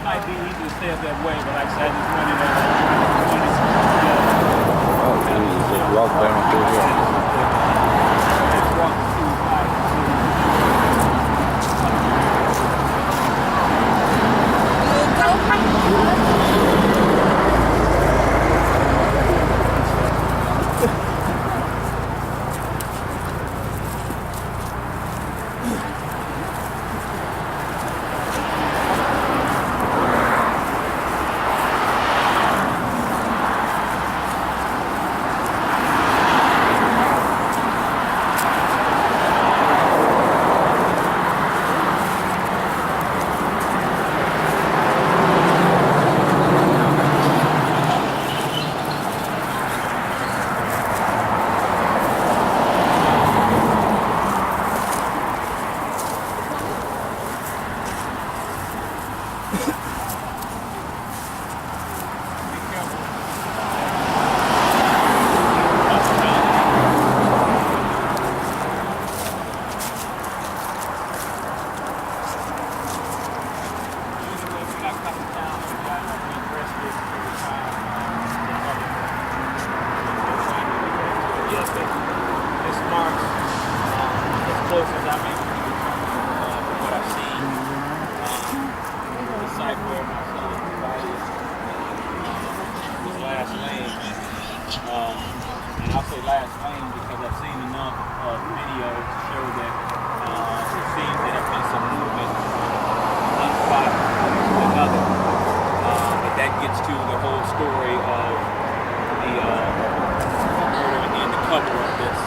might be easy to stay up that way, but like I said, I just wanted to just walk down through here. Just walk through like. And I'll say last lane because I've seen enough videos to show that it seems there have been some movement one spot to another. But that gets to the whole story of the murder and the cover-up that's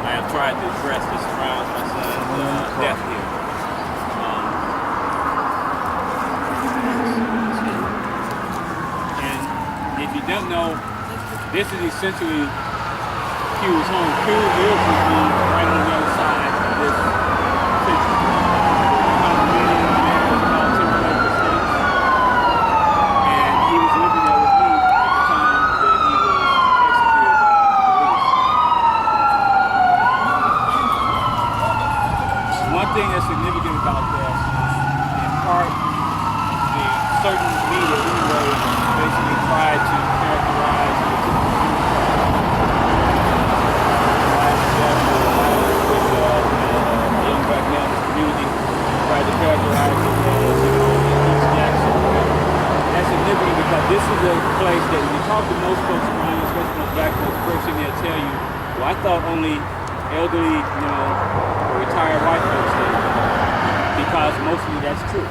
I have tried to address this around my son's death here. And if you don't know, this is essentially Q's home. Q lives with me right on the other side of this section. And he was living there with me at the time that he was executed by police. One thing that's significant about this, in part, the certain media anyway basically tried to characterize That's significant because this is a place that when you talk to most folks around, especially most black folks, the first thing they'll tell you, well, I thought only elderly, or retired white folks did. Because mostly that's true.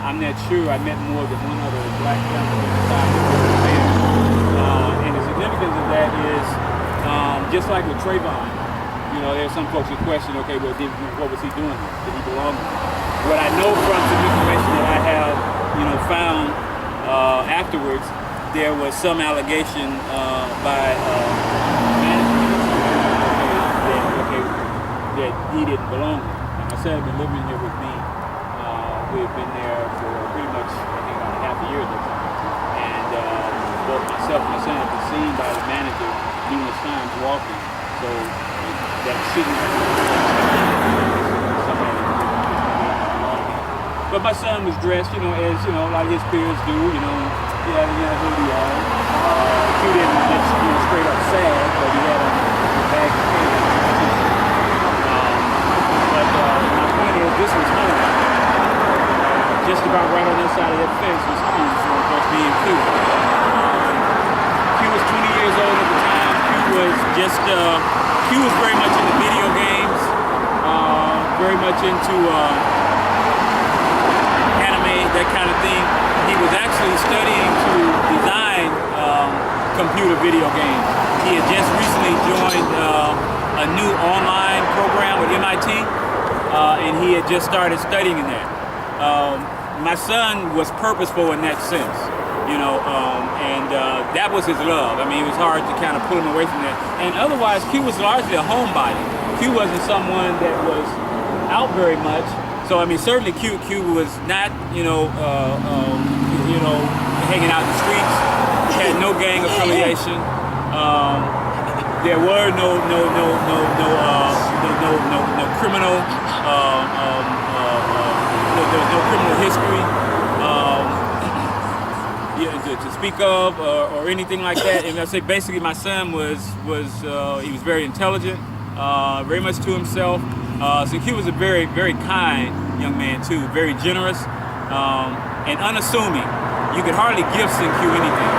I'm not sure I met more than one other black family that decided to go there. And the significance of that is, just like with Trayvon, there's some folks who question, okay, well, what was he doing here? Did he belong here? What I know from some information that I have, found afterwards, there was some allegation by management that he didn't belong here. And I said, I've been living here with me. We've been there for pretty much, I think, about half a year at the time. And both myself and my son have been seen by the manager numerous times walking. So that shouldn't somebody. But my son was dressed, as like his peers do. He had a hoodie on. He didn't just straight up sad, but he had a bag of candy. But my point is, this was home. Just about right on the side of that fence was Q, so that's being Q. Q was 20 years old at the time. Q was very much into video games, very much into anime, that kind of thing. He was actually studying to design computer video games. He had just recently joined a new online program with MIT, and he had just started studying in that. My son was purposeful in that sense, and that was his love. I mean, it was hard to kind of pull him away from that. And otherwise, Q was largely a homebody. Q wasn't someone that was out very much. So, I mean, certainly Q was not, hanging out in the streets. He had no gang affiliation. There were no criminal. There was no criminal history. to speak of or anything like that. And I say basically my son was he was very intelligent, very much to himself. Cinque was a very, very kind young man too, very generous and unassuming. You could hardly give Cinque anything.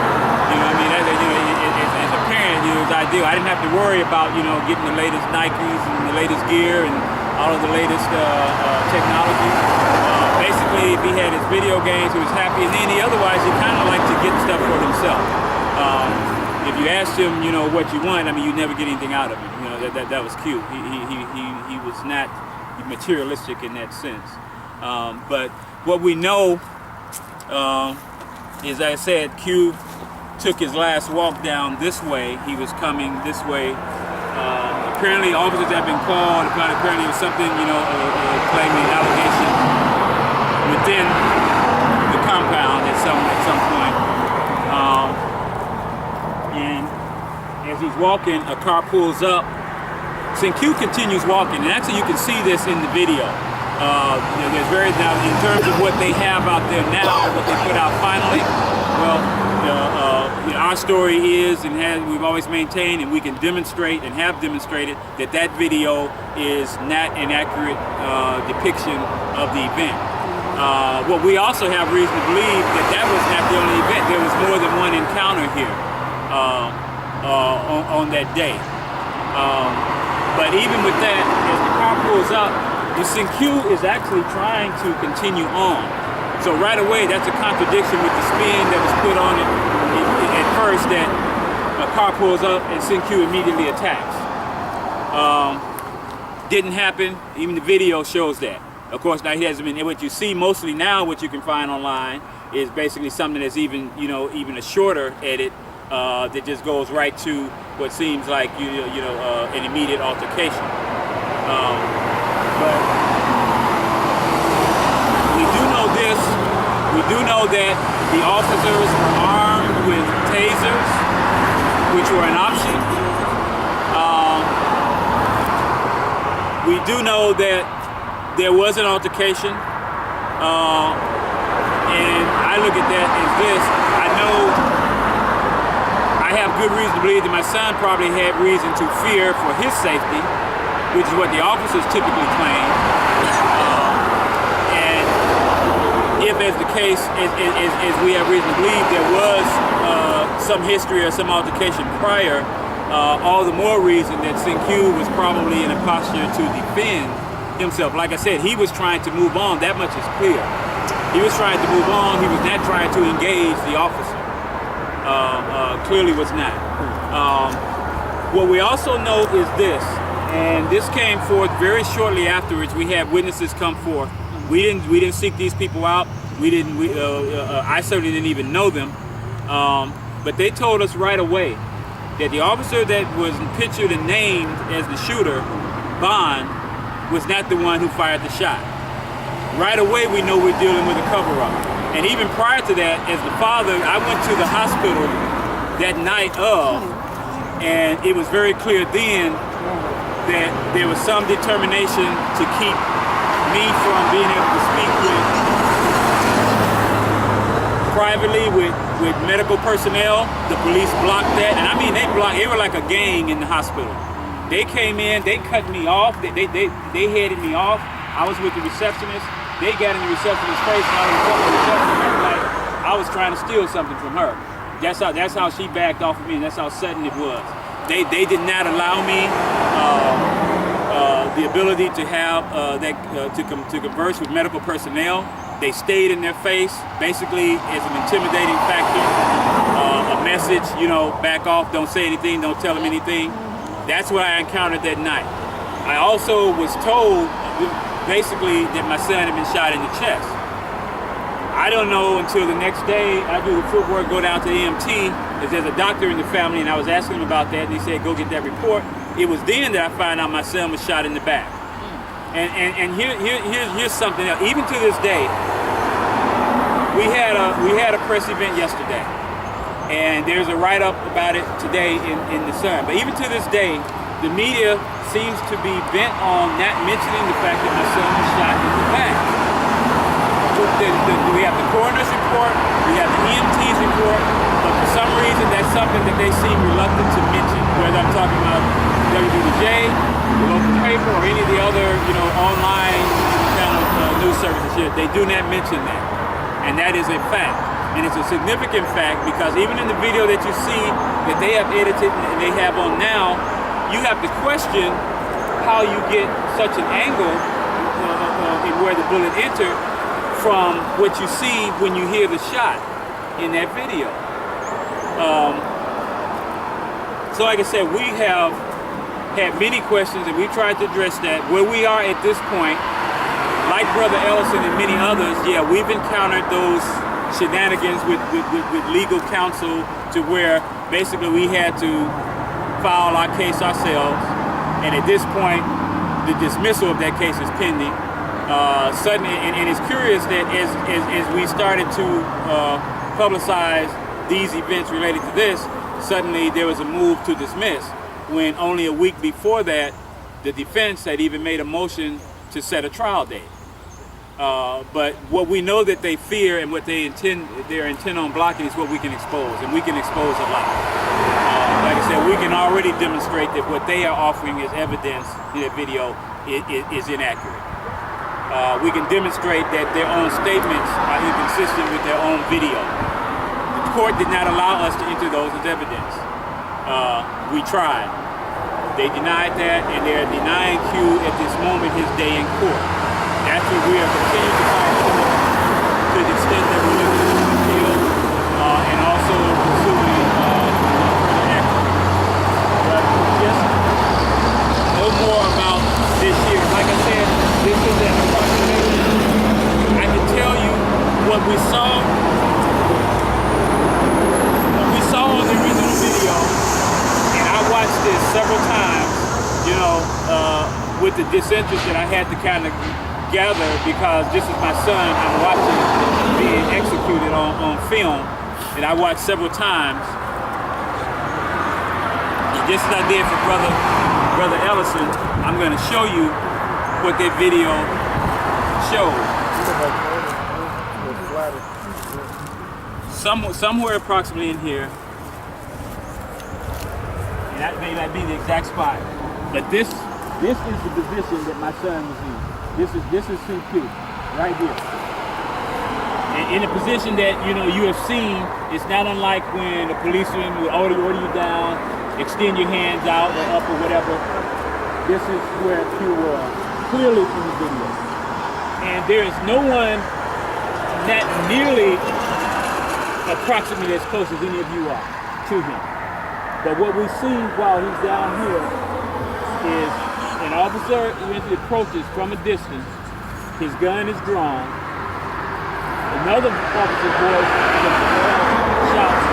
You know what I mean? As a parent, it was ideal. I didn't have to worry about, getting the latest Nikes and the latest gear and all of the latest technology. Basically, if he had his video games, he was happy, and then otherwise he kind of liked to get stuff for himself. If you asked him, what you want, I mean, you never get anything out of him. That was cute. He was not materialistic in that sense. But what we know is, as I said, Q took his last walk down this way. He was coming this way. Apparently, officers have been called. Apparently, it was something, claiming an allegation within the compound at some point. And as he's walking, a car pulls up. Cinque continues walking, and actually, you can see this in the video. There's now in terms of what they have out there now, what they put out finally. Well, our story is and we've always maintained, and we can demonstrate and have demonstrated that video is not an accurate depiction of the event. What we also have reason to believe that was not the only event. There was more than one encounter here on that day. But even with that, as the car pulls up, the Cinque is actually trying to continue on. So right away, that's a contradiction with the spin that was put on it at first, that a car pulls up and Cinque immediately attacks. Didn't happen. Even the video shows that. Of course, now he hasn't been. What you see mostly now, what you can find online, is basically something that's even a shorter edit that just goes right to what seems like an immediate altercation. But we do know this. We do know that the officers were armed with tasers, which were an option. We do know that there was an altercation. And I look at that as this. I have good reason to believe that my son probably had reason to fear for his safety, which is what the officers typically claim. And if, as the case, as we have reason to believe, there was some history or some altercation prior, all the more reason that Cinque was probably in a posture to defend himself. Like I said, he was trying to move on. That much is clear. He was trying to move on. He was not trying to engage the officer. Clearly was not. What we also know is this, and this came forth very shortly afterwards. We had witnesses come forth. We didn't seek these people out. I certainly didn't even know them. But they told us right away that the officer that was pictured and named as the shooter, Bond, was not the one who fired the shot. Right away, we know we're dealing with a cover-up. And even prior to that, as the father, I went to the hospital that night and it was very clear then that there was some determination to keep me from being able to speak privately with medical personnel. The police blocked that, and I mean they were like a gang in the hospital. They came in, they cut me off, they headed me off. I was with the receptionist. They got in the receptionist's face, and I was telling the receptionist like I was trying to steal something from her. That's how she backed off of me, and that's how sudden it was. They did not allow me the ability to have to converse with medical personnel. They stayed in their face, basically as an intimidating factor, a message, back off, don't say anything, don't tell them anything. That's what I encountered that night. I also was told, basically, that my son had been shot in the chest. I don't know until the next day. I do the footwork, go down to EMT, because there's a doctor in the family, and I was asking him about that, and he said, go get that report. It was then that I found out my son was shot in the back. And here's something else. Even to this day, we had a press event yesterday, and there's a write-up about it today in the Sun. But even to this day, the media seems to be bent on not mentioning the fact that my son was shot in the back. we have the coroner's report, we have the EMT's report, but for some reason that's something that they seem reluctant to mention, whether I'm talking about WDJ, the local paper, or any of the other, online kind of news services here. They do not mention that, and that is a fact. And it's a significant fact because even in the video that you see that they have edited and they have on now, you have to question how you get such an angle in where the bullet entered from what you see when you hear the shot in that video. So like I said, we have had many questions and we tried to address that. Where we are at this point, like Brother Ellison and many others, yeah, we've encountered those shenanigans with legal counsel to where basically we had to file our case ourselves, and at this point the dismissal of that case is pending. Suddenly, and it's curious that as we started to publicize these events related to this, suddenly there was a move to dismiss, when only a week before that the defense had even made a motion to set a trial date. But what we know that they fear and what their intent on blocking is what we can expose, and we can expose a lot. Like I said, we can already demonstrate that what they are offering as evidence in that video is inaccurate. We can demonstrate that their own statements are inconsistent with their own video. The court did not allow us to enter those as evidence. We tried. They denied that, and they're denying Q at this moment his day in court. That's what we are continuing to fight for, to the extent that we're looking to appeal and also pursuing further action. But just no more about this year. Like I said, this is an approximation. I can tell you what we saw. What we saw on the original video, and I watched this several times, with the disinterest that I had to kind of gather, because this is my son I'm watching being executed on film, and I watched several times. And just as I did for Brother Ellison, I'm going to show you what that video shows. Somewhere approximately in here, and that may not be the exact spot, but this is the position that my son was in. This is Cinque, right here. In a position that you have seen, it's not unlike when a policeman will order you down, extend your hands out or up or whatever. This is where Q was, clearly in the video. And there is no one not nearly approximately as close as any of you are to him. But what we see while he's down here is an officer eventually approaches from a distance. His gun is drawn. Another officer's voice shouts,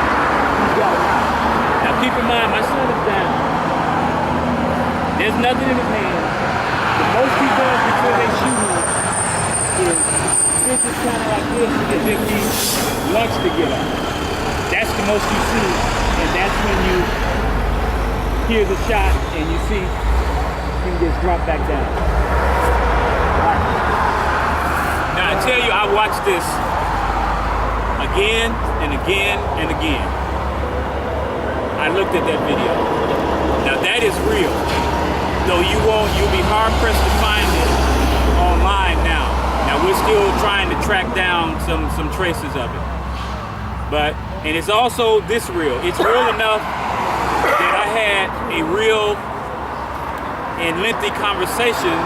"He's got it." Now keep in mind, my son is down. There's nothing in his hand. The most he does before they shoot him is this is kind of like this, as if he wants to get up. That's the most you see, and that's when you hear the shot and you see him just drop back down. Right. Now I tell you, I watched this again and again and again. I looked at that video. Now that is real. Though you'll be hard pressed to find it online now. Now we're still trying to track down some traces of it. And it's also this real. It's real enough that I had a real and lengthy conversation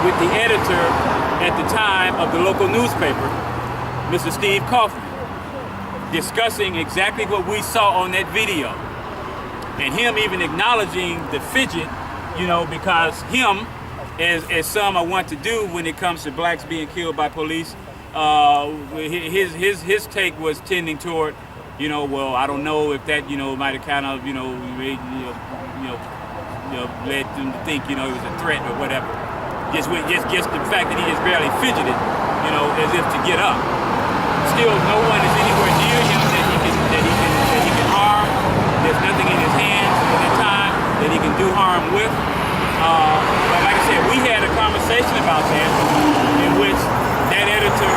with the editor at the time of the local newspaper, Mr. Steve Kaufman, discussing exactly what we saw on that video. And him even acknowledging the fidget, because him, as some I want to do when it comes to blacks being killed by police, his take was tending toward, well, I don't know if that, might have kind of, led them to think, it was a threat or whatever. Just the fact that he just barely fidgeted, as if to get up. Still, no one is anywhere near him that he can harm. There's nothing in his hands at that time that he can do harm with. But like I said, we had a conversation about that, in which that that editor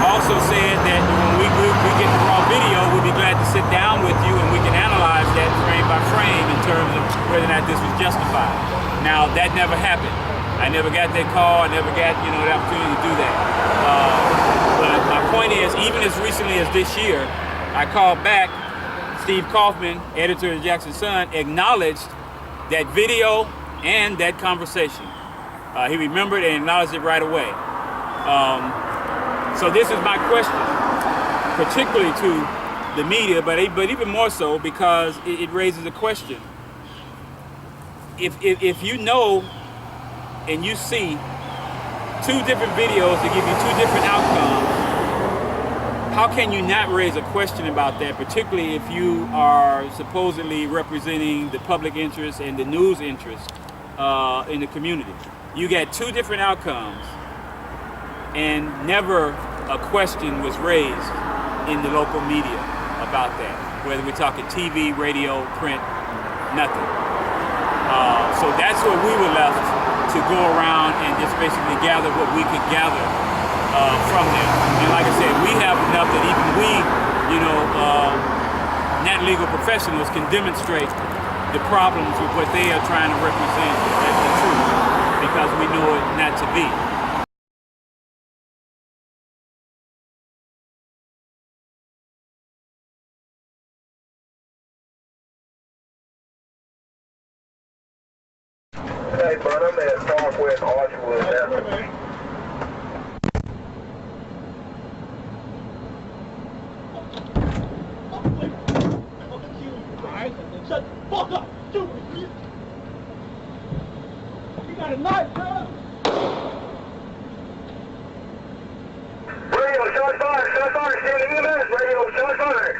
also said that when we get the raw video, we'll be glad to sit down with you and we can analyze that frame by frame in terms of whether or not this was justified. Now, that never happened. I never got that call. I never got, the opportunity to do that. But my point is, even as recently as this year, I called back. Steve Kaufman, editor of Jackson Sun, acknowledged that video and that conversation. He remembered and acknowledged it right away. So this is my question, particularly to the media, but even more so because it raises a question. If you know and you see two different videos that give you two different outcomes, how can you not raise a question about that, particularly if you are supposedly representing the public interest and the news interest in the community? You got two different outcomes, and never a question was raised in the local media about that, whether we're talking TV, radio, print, nothing. So that's what we were left to go around and just basically gather what we could gather from them. And like I said, we have enough that even we, not legal professionals, can demonstrate the problems with what they are trying to represent as the truth, because we know it not to be. Hey, bud, I'm at Parkway in Archwood now. Shut the fuck up! Shoot me! You got a knife, bro! Radio, shot fired, standing EMS, radio, shot fired.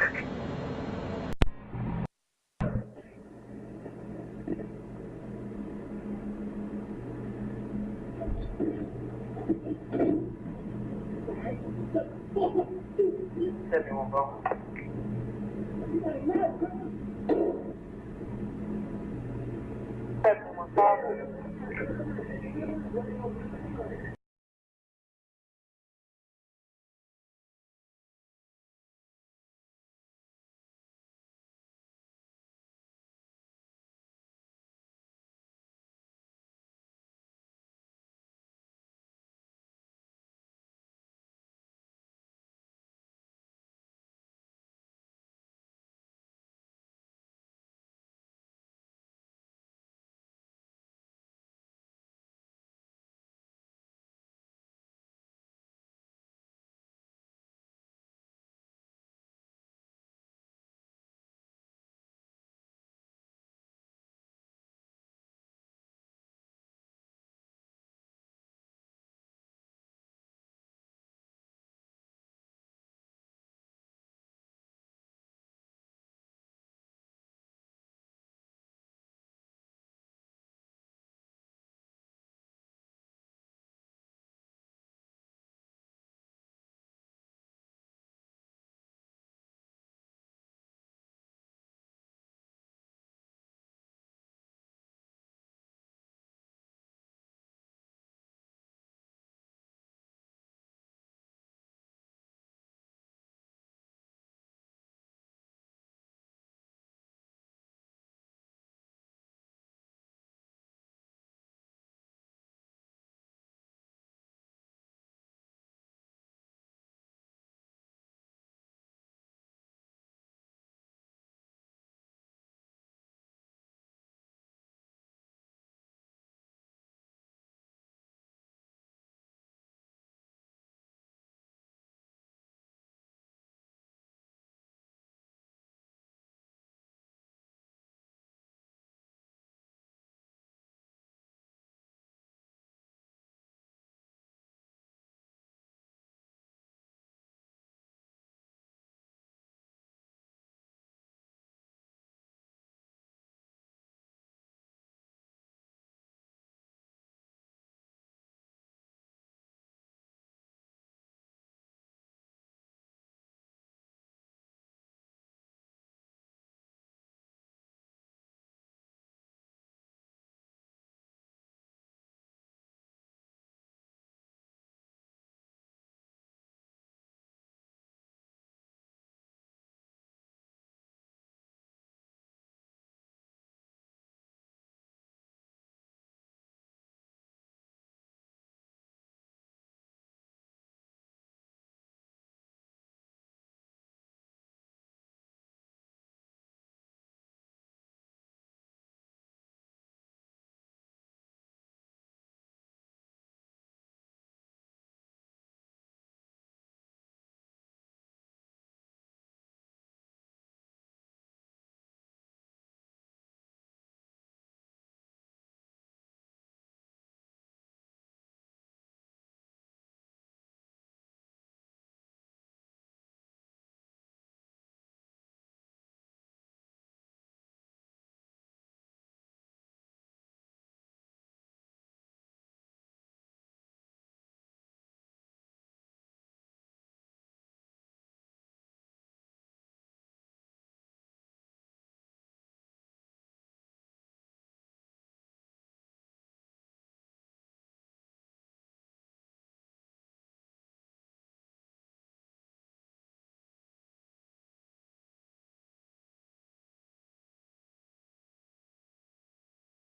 Hit me one, bro. You got a knife, bro! Hit me one, bro.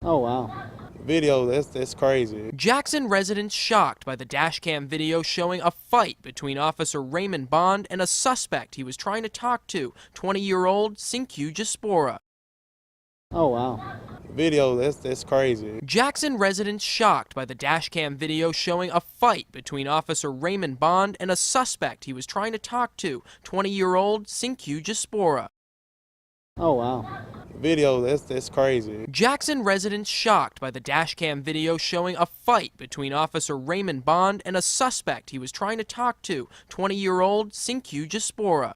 Oh, wow. Video, that's crazy. Jackson residents shocked by the dashcam video showing a fight between Officer Raymond Bond and a suspect he was trying to talk to, 20-year-old Cinque Jaspora. Oh, wow. Video, that's crazy. Jackson residents shocked by the dashcam video showing a fight between Officer Raymond Bond and a suspect he was trying to talk to, 20-year-old Cinque Jaspora. Oh, wow. Video, that's crazy. Jackson residents shocked by the dashcam video showing a fight between Officer Raymond Bond and a suspect he was trying to talk to, 20-year-old Cinque Jaspora.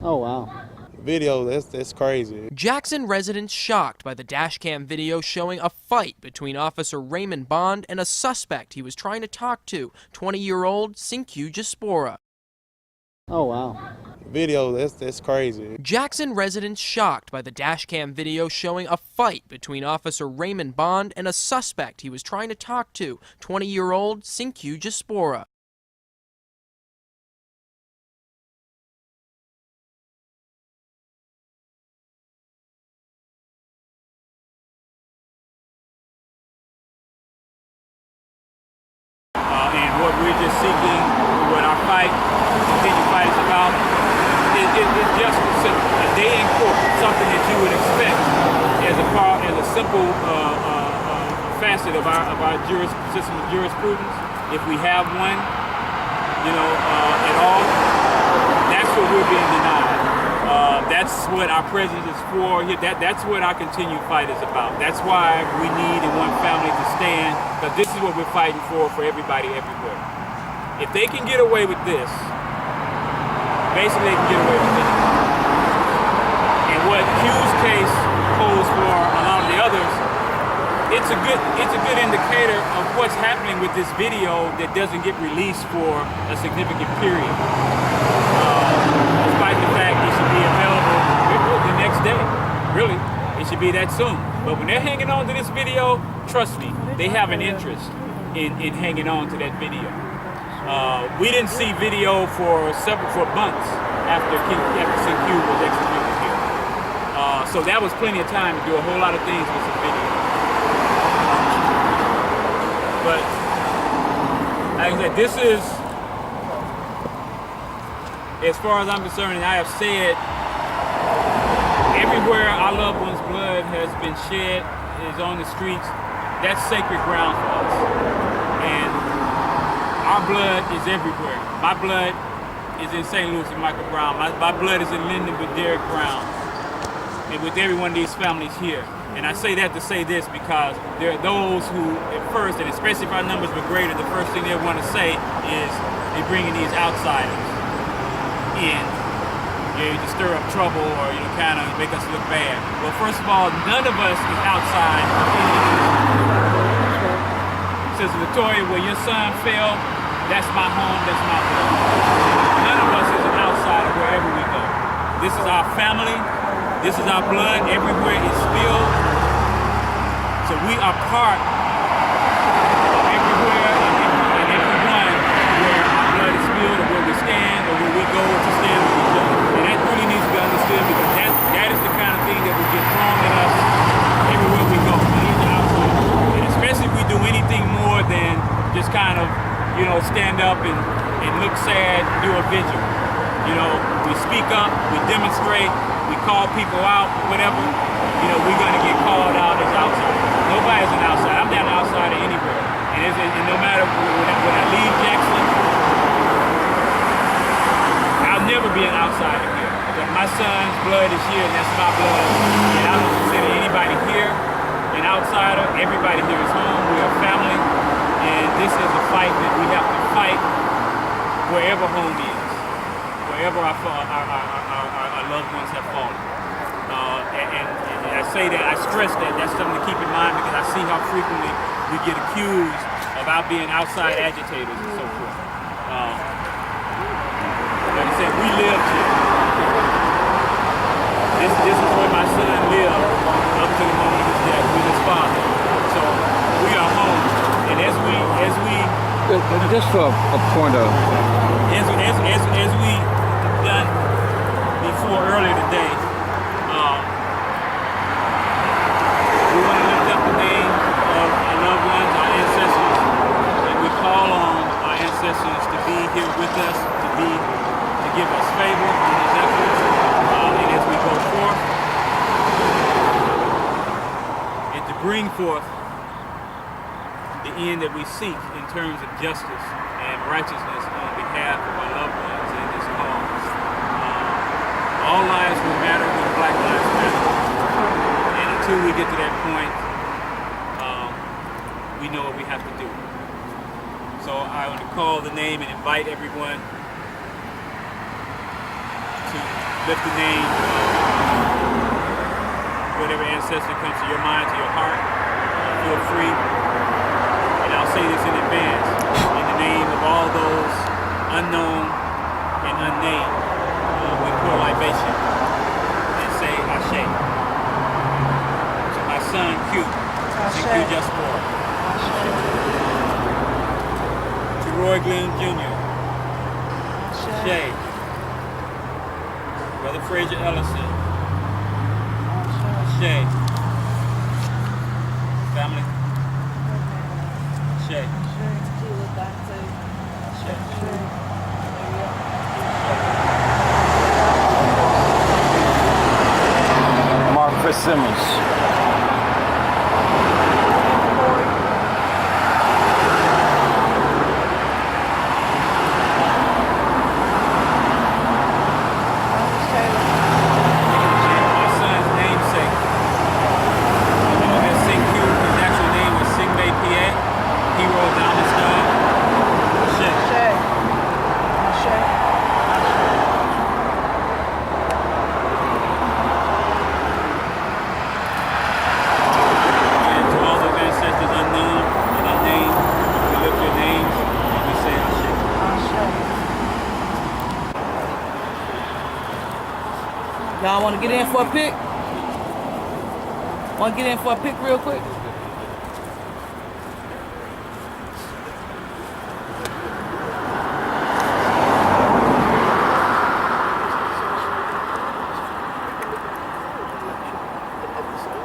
Oh, wow. Video, that's crazy. Jackson residents shocked by the dashcam video showing a fight between Officer Raymond Bond and a suspect he was trying to talk to, 20-year-old Cinque Jaspora. Oh, wow. Video, that's crazy. Jackson residents shocked by the dashcam video showing a fight between Officer Raymond Bond and a suspect he was trying to talk to, 20-year-old Cinque Jaspora. And what we're just seeking, what our fight, continued fight is about, is just a day in court, something that you would expect as a simple facet of our system of jurisprudence. If we have one, at all, that's what we're being denied. That's what our presence is for. That's what our continued fight is about. That's why we need in one family to stand, because this is what we're fighting for everybody everywhere. If they can get away with this, basically they can get away with it. And what Q's case holds for a lot of the others, it's a good indicator of what's happening with this video that doesn't get released for a significant period. Despite the fact it should be available the next day. Really, it should be that soon. But when they're hanging on to this video, trust me, they have an interest in hanging on to that video. We didn't see video for months after Cinque was executed here. So that was plenty of time to do a whole lot of things with some video. But like I said, this is, as far as I'm concerned, and I have said, everywhere our loved one's blood has been shed, is on the streets, that's sacred ground for us. And our blood is everywhere. My blood is in St. Louis with Michael Brown. My blood is in Linden with Derek Brown, and with every one of these families here. And I say that to say this, because there are those who, at first, and especially if our numbers were greater, the first thing they want to say is they're bringing these outsiders in, to stir up trouble or kind of make us look bad. Well, first of all, none of us is outside of any of these. Says Latoya, where your son fell, that's my home, that's my blood. None of us is an outsider wherever we go. This is our family. This is our blood. Everywhere is spilled. So we are part of everywhere and everyone where our blood is spilled, or where we stand, or where we go to stand with each other. And that really needs to be understood, because that is the kind of thing that will get thrown at us everywhere we go. And especially if we do anything more than just kind of, stand up and look sad, do a vigil. We speak up, we demonstrate, we call people out, whatever, we're going to get called out as outsiders. Nobody's an outsider. I'm not an outsider anywhere. And no matter when I leave Jackson, I'll never be an outsider here. Because my son's blood is here, and that's my blood. And I don't consider anybody here an outsider. Everybody here is home. We are family. And this is a fight that we have to fight wherever home is, wherever our loved ones have fallen. And I say that, I stress that, that's something to keep in mind, because I see how frequently we get accused about being outside agitators and so forth. Like I said, we lived here. This is where my son lived up to the moment of his death with his father. So we are home. And as we just for a point of, as we done before earlier today, we want to lift up favor in his efforts, and as we go forth, and to bring forth the end that we seek in terms of justice and righteousness on behalf of our loved ones in this cause. All lives will matter when Black lives matter. And until we get to that point, we know what we have to do. So I want to call the name and invite everyone to lift the name of whatever ancestor comes to your mind, to your heart. Feel free. And I'll say this in advance. In the name of all those unknown and unnamed, we pour libation and say Ashe. To my son Q, Cinque DJahspora. To Roy Glenn Jr. Ashe. Brother Fraser Ellison. Ashe. Family. Ashe. Mark Simmons. Y'all want to get in for a pic? Want to get in for a pic real quick?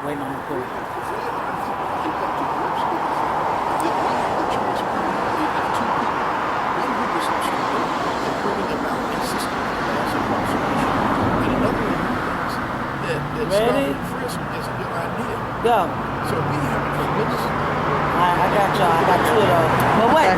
Waiting on the court. Ready? Go. So we have to convince. I got y'all. I got two of those. But wait.